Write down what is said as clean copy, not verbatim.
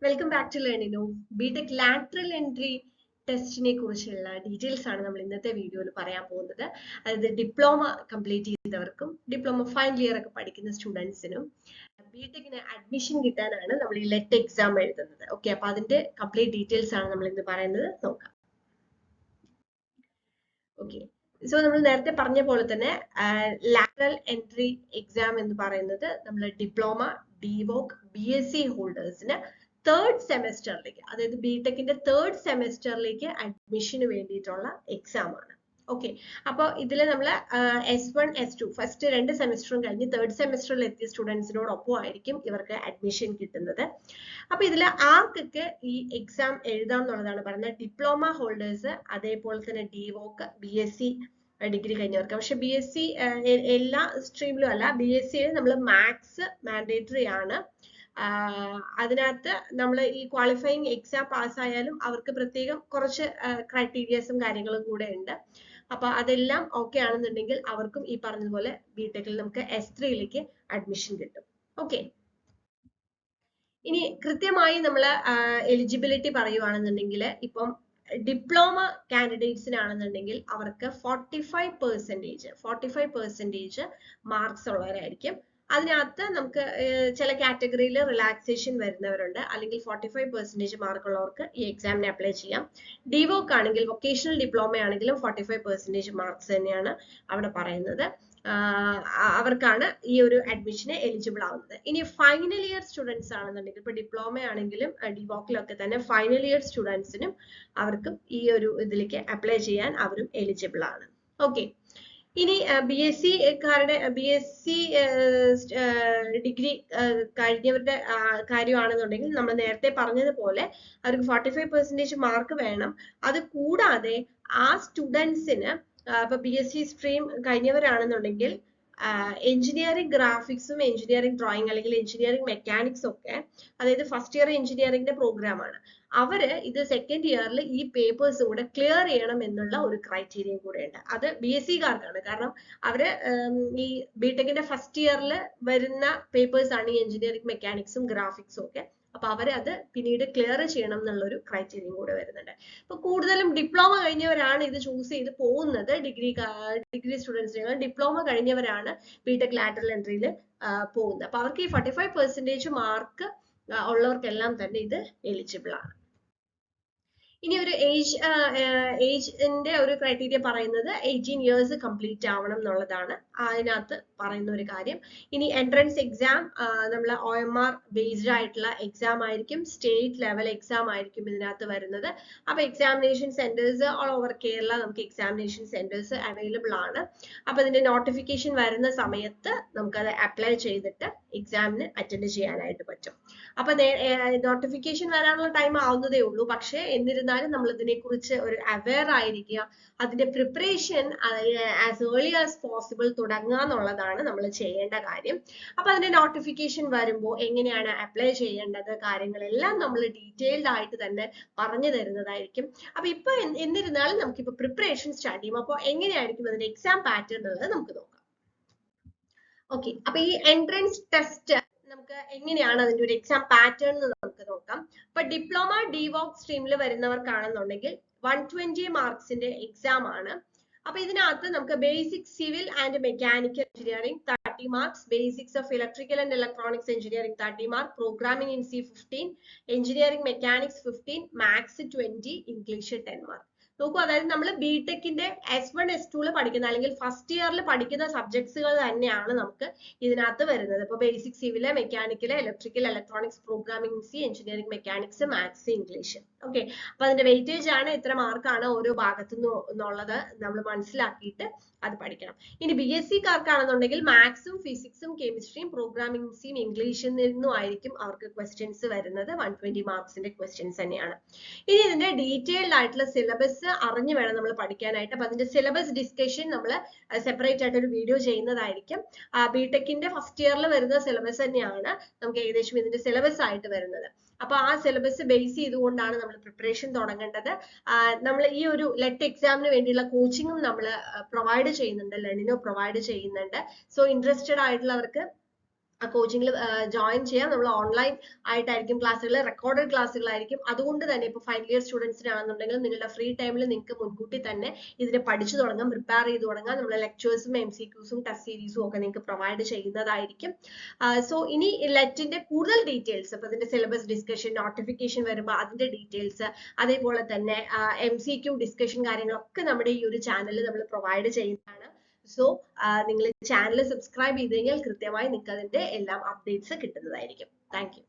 Welcome back to Learnino. BTech lateral entry ടെസ്റ്റിനെ കുറിച്ചുള്ള details ആണ് നമ്മൾ ഇന്നത്തെ വീഡിയോയിൽ പറയാൻ പോകുന്നത്. അതായത് ഡിപ്ലോമ കംപ്ലീറ്റ് ചെയ്തവർക്കും ഡിപ്ലോമ ഫൈനൽ ഇയർ ഒക്കെ പഠിക്കുന്ന സ്റ്റുഡൻസിനും ബിടെക്കിന് അഡ്മിഷൻ കിട്ടാനാണ് നമ്മൾ ഈ ലെറ്റ് എക്സാം എഴുതുന്നത്. ഓക്കെ, അപ്പൊ അതിന്റെ കംപ്ലീറ്റ് ഡീറ്റെയിൽസ് ആണ് നമ്മൾ ഇന്ന് പറയുന്നത്. നോക്കാം. ഓക്കെ, സോ നമ്മൾ നേരത്തെ പറഞ്ഞ പോലെ തന്നെ ലാറ്ററൽ എൻട്രി എക്സാം എന്ന് പറയുന്നത് നമ്മൾ ഡിപ്ലോമ, ഡിവോക്, BSc ഹോൾഡേഴ്സിന് തേർഡ് സെമസ്റ്ററിലേക്ക്, അതായത് ബിടെക്കിന്റെ തേർഡ് സെമസ്റ്ററിലേക്ക് അഡ്മിഷന് വേണ്ടിയിട്ടുള്ള എക്സാം ആണ്. ഓക്കെ, അപ്പോൾ ഇതിൽ നമ്മൾ S1, S2 ഫസ്റ്റ് 2 സെമസ്റ്ററും കഴിഞ്ഞ് തേർഡ് സെമസ്റ്ററിൽ എത്തിയ സ്റ്റുഡൻസിനോടൊപ്പം ആയിരിക്കും ഇവർക്ക് അഡ്മിഷൻ കിട്ടുന്നത്. അപ്പൊ ഇതിൽ ആർക്കൊക്കെ ഈ എക്സാം എഴുതാം എന്നുള്ളതാണ് പറയുന്നത്. ഡിപ്ലോമ ഹോൾഡേഴ്സ്, അതേപോലെ തന്നെ ഡിവോക്, BSc ഡിഗ്രി കഴിഞ്ഞവർക്ക്. പക്ഷെ BSc എല്ലാ സ്ട്രീമിലും അല്ല, BSc നമ്മൾ മാത്സ് മാൻഡേറ്ററി ആണ്. അതിനകത്ത് നമ്മൾ ഈ ക്വാളിഫയിങ് എക്സാം പാസ്സായാലും അവർക്ക് പ്രത്യേകം കുറച്ച് ക്രൈറ്റീരിയസും കാര്യങ്ങളും കൂടെ ഉണ്ട്. അപ്പൊ അതെല്ലാം ഓക്കെ ആണെന്നുണ്ടെങ്കിൽ അവർക്കും ഈ പറഞ്ഞതുപോലെ ബിടെക്കിൽ നമുക്ക് S3യിലേക്ക് അഡ്മിഷൻ കിട്ടും. ഓക്കെ, ഇനി കൃത്യമായി നമ്മൾ എലിജിബിലിറ്റി പറയുവാണെന്നുണ്ടെങ്കിൽ ഇപ്പം ഡിപ്ലോമ കാൻഡിഡേറ്റ്സിനാണെന്നുണ്ടെങ്കിൽ അവർക്ക് 45% മാർക്സ് ഉള്ളവരായിരിക്കും. അതിനകത്ത് നമുക്ക് ചില കാറ്റഗറിയിൽ റിലാക്സേഷൻ വരുന്നവരുണ്ട്, അല്ലെങ്കിൽ 45% മാർക്ക് ഉള്ളവർക്ക് ഈ എക്സാമിന് അപ്ലൈ ചെയ്യാം. ഡിവോക്ക് ആണെങ്കിൽ, വൊക്കേഷണൽ ഡിപ്ലോമ ആണെങ്കിലും 45% മാർക്സ് തന്നെയാണ് അവിടെ പറയുന്നത്. അവർക്കാണ് ഈ ഒരു അഡ്മിഷന് എലിജിബിൾ ആവുന്നത്. ഇനി ഫൈനൽ ഇയർ സ്റ്റുഡൻസ് ആണെന്നുണ്ടെങ്കിൽ, ഇപ്പൊ ഡിപ്ലോമ ആണെങ്കിലും ഡിവോക്കിലൊക്കെ തന്നെ ഫൈനൽ ഇയർ സ്റ്റുഡൻസിനും അവർക്കും ഈ ഒരു ഇതിലേക്ക് അപ്ലൈ ചെയ്യാൻ അവരും എലിജിബിൾ ആണ്. ഓക്കെ, ഇനി BSc ഡിഗ്രി കഴിഞ്ഞവരുടെ കാര്യമാണെന്നുണ്ടെങ്കിൽ നമ്മൾ നേരത്തെ പറഞ്ഞതുപോലെ അവർക്ക് 45% മാർക്ക് വേണം. അത് കൂടാതെ ആ സ്റ്റുഡൻസിന് ഇപ്പൊ BSc സ്ട്രീം കഴിഞ്ഞവരാണെന്നുണ്ടെങ്കിൽ എഞ്ചിനീയറിംഗ് ഗ്രാഫിക്സും എഞ്ചിനീയറിംഗ് ഡ്രോയിങ് അല്ലെങ്കിൽ എഞ്ചിനീയറിംഗ് മെക്കാനിക്സും ഒക്കെ, അതായത് ഫസ്റ്റ് ഇയർ എഞ്ചിനീയറിംഗിന്റെ പ്രോഗ്രാം ആണ്, അവര് ഇത് സെക്കൻഡ് ഇയറിൽ ഈ പേപ്പേഴ്സ് കൂടെ ക്ലിയർ ചെയ്യണം എന്നുള്ള ഒരു ക്രൈറ്റീരിയയും കൂടെ ഉണ്ട്. അത് BSc-കാർക്കാണ്. കാരണം അവര് ഈ ബിടെക്കിന്റെ ഫസ്റ്റ് ഇയറിൽ വരുന്ന പേപ്പേഴ്സ് ആണ് ഈ എഞ്ചിനീയറിംഗ് മെക്കാനിക്സും ഗ്രാഫിക്സും ഒക്കെ. അപ്പൊ അവരത് പിന്നീട് ക്ലിയർ ചെയ്യണം എന്നുള്ളൊരു ക്രൈറ്റീരിയയും കൂടെ വരുന്നുണ്ട്. അപ്പൊ കൂടുതലും ഡിപ്ലോമ കഴിഞ്ഞവരാണ് ഇത് ചൂസ് ചെയ്ത് പോകുന്നത്. ഡിഗ്രി സ്റ്റുഡൻസിന് ഡിപ്ലോമ കഴിഞ്ഞവരാണ് ബിടെക് ലാറ്ററൽ എൻട്രിയിൽ പോകുന്നത്. അപ്പൊ അവർക്ക് ഈ 45% മാർക്ക് ഉള്ളവർക്കെല്ലാം തന്നെ ഇത് എലിജിബിൾ ആണ്. ഇനി ഒരു ഏജിന്റെ ഒരു ക്രൈറ്റീരിയ പറയുന്നത് 18 ഇയേഴ്സ് കംപ്ലീറ്റ് ആവണം എന്നുള്ളതാണ് അതിനകത്ത് പറയുന്ന ഒരു കാര്യം. ഇനി എൻട്രൻസ് എക്സാം നമ്മൾ OMR ബേസ്ഡ് ആയിട്ടുള്ള എക്സാം ആയിരിക്കും, സ്റ്റേറ്റ് ലെവൽ എക്സാം ആയിരിക്കും ഇതിനകത്ത് വരുന്നത്. അപ്പൊ examination centres all over Kerala നമുക്ക് എക്സാമിനേഷൻ സെന്റേഴ്സ് അവൈലബിൾ ആണ്. അപ്പൊ ഇതിന്റെ നോട്ടിഫിക്കേഷൻ വരുന്ന സമയത്ത് നമുക്കത് അപ്ലൈ ചെയ്തിട്ട് എക്സാമിന് അറ്റൻഡ് ചെയ്യാനായിട്ട് പറ്റും. അപ്പൊ നോട്ടിഫിക്കേഷൻ വരാനുള്ള ടൈം ആവുന്നതേ ഉള്ളൂ. പക്ഷെ എന്നിരുന്നാലും നമ്മൾ ഇതിനെ കുറിച്ച് ഒരു അവെയർ ആയിരിക്കുക, അതിന്റെ preparation as early as possible തുടങ്ങുക എന്നുള്ളതാണ് നമ്മൾ ചെയ്യേണ്ട കാര്യം. അപ്പൊ അതിന്റെ നോട്ടിഫിക്കേഷൻ വരുമ്പോൾ എങ്ങനെയാണ് അപ്ലൈ ചെയ്യേണ്ടത്, കാര്യങ്ങളെല്ലാം നമ്മൾ ഡീറ്റെയിൽഡ് ആയിട്ട് തന്നെ പറഞ്ഞു തരുന്നതായിരിക്കും. അപ്പൊ ഇപ്പൊ എന്നിരുന്നാലും നമുക്കിപ്പോ പ്രിപ്പറേഷൻ സ്റ്റാർട്ട് ചെയ്യും. അപ്പോൾ എങ്ങനെയായിരിക്കും അതിന്റെ എക്സാം പാറ്റേൺ എന്നുള്ളത് നമുക്ക് നോക്കാം. ഓക്കെ, അപ്പൊ ഈ എൻട്രൻസ് ടെസ്റ്റ് നമുക്ക് എങ്ങനെയാണ് അതിന്റെ ഒരു എക്സാം പാറ്റേൺ എന്ന് നമുക്ക് നോക്കാം. ഇപ്പൊ ഡിപ്ലോമ ഡിവോക് സ്ട്രീമിൽ വരുന്നവർക്കാണെന്നുണ്ടെങ്കിൽ 120 മാർക്സിന്റെ എക്സാം ആണ്. അപ്പൊ ഇതിനകത്ത് നമുക്ക് basic civil and mechanical engineering 30 marks, basics of electrical and electronics engineering 30 mark, programming in C 15, engineering mechanics 15, maths 20, English 10 mark. നോക്കൂ, അതായത് നമ്മൾ ബിടെക്കിന്റെ S1, S2 പഠിക്കുന്ന അല്ലെങ്കിൽ ഫസ്റ്റ് ഇയറിൽ പഠിക്കുന്ന സബ്ജക്ട്സുകൾ തന്നെയാണ് നമുക്ക് ഇതിനകത്ത് വരുന്നത്. ഇപ്പൊ basic civil, mechanical, electrical, electronics, programming C, engineering mechanics, maths, English. Okay, അപ്പൊ അതിന്റെ വെയിറ്റേജ് ആണ് എത്ര മാർക്കാണ് ഓരോ ഭാഗത്തു നിന്നുള്ളത് നമ്മൾ മനസ്സിലാക്കിയിട്ട് അത് പഠിക്കണം. ഇനി BSc-കാർക്കാണെന്നുണ്ടെങ്കിൽ മാത്സും ഫിസിക്സും കെമിസ്ട്രിയും പ്രോഗ്രാമിംഗ് സിയും ഇംഗ്ലീഷിൽ നിന്നും ആയിരിക്കും അവർക്ക് ക്വസ്റ്റ്യൻസ് വരുന്നത്. 120 മാർക്സിന്റെ ക്വസ്റ്റ്യൻസ് തന്നെയാണ്. ഇനി ഇതിന്റെ ഡീറ്റെയിൽഡ് ആയിട്ടുള്ള സിലബസ് അറിഞ്ഞു വേണം നമ്മൾ പഠിക്കാനായിട്ട്. അപ്പൊ അതിന്റെ സിലബസ് ഡിസ്കഷൻ നമ്മൾ സെപ്പറേറ്റ് ആയിട്ട് ഒരു വീഡിയോ ചെയ്യുന്നതായിരിക്കും. ബിടെക്കിന്റെ ഫസ്റ്റ് ഇയറിൽ വരുന്ന സിലബസ് തന്നെയാണ് നമുക്ക് ഏകദേശം ഇതിന്റെ സിലബസ് ആയിട്ട് വരുന്നത്. അപ്പൊ ആ സിലബസ് ബേസ് ചെയ്തുകൊണ്ടാണ് നമ്മൾ പ്രിപ്പറേഷൻ തുടങ്ങേണ്ടത്. നമ്മൾ ഈ ഒരു ലെറ്റ് എക്സാമിന് വേണ്ടിയുള്ള കോച്ചിങ്ങും നമ്മൾ പ്രൊവൈഡ് ചെയ്യുന്നുണ്ട്, ലെർണിനോ പ്രൊവൈഡ് ചെയ്യുന്നുണ്ട്. സോ ഇൻട്രസ്റ്റഡ് ആയിട്ടുള്ളവർക്ക് ആ കോച്ചിങ്ങിൽ ജോയിൻ ചെയ്യാം. നമ്മൾ ഓൺലൈൻ ആയിട്ടായിരിക്കും ക്ലാസ്സുകൾ, റെക്കോർഡഡ് ക്ലാസ്സുകളായിരിക്കും. അതുകൊണ്ട് തന്നെ ഇപ്പോൾ ഫൈനൽ ഇയർ സ്റ്റുഡൻസിനാണെന്നുണ്ടെങ്കിൽ നിങ്ങളുടെ ഫ്രീ ടൈമിൽ നിങ്ങൾക്ക് മുൻകൂട്ടി തന്നെ ഇതിനെ പഠിച്ചു തുടങ്ങാം, പ്രിപ്പയർ ചെയ്ത് തുടങ്ങാം. നമ്മൾ ലെക്ചേഴ്സും MCQസും ടെസ്റ്റ് സീരീസും ഒക്കെ നിങ്ങൾക്ക് പ്രൊവൈഡ് ചെയ്യുന്നതായിരിക്കും. സോ ഇനി ലെറ്റിന്റെ കൂടുതൽ ഡീറ്റെയിൽസ്, ഇപ്പൊ ഇതിന്റെ സിലബസ് ഡിസ്കഷൻ, നോട്ടിഫിക്കേഷൻ വരുമ്പോൾ അതിന്റെ ഡീറ്റെയിൽസ്, അതേപോലെ തന്നെ MCQ ഡിസ്കഷൻ കാര്യങ്ങളൊക്കെ നമ്മുടെ ഈ ഒരു ചാനലിൽ നമ്മൾ പ്രൊവൈഡ് ചെയ്യുന്നതാണ്. സോ നിങ്ങൾ ചാനൽ സബ്സ്ക്രൈബ് ചെയ്ത് കഴിഞ്ഞാൽ കൃത്യമായി നിങ്ങൾക്ക് അതിന്റെ എല്ലാം അപ്ഡേറ്റ്സ് കിട്ടുന്നതായിരിക്കും. Thank you.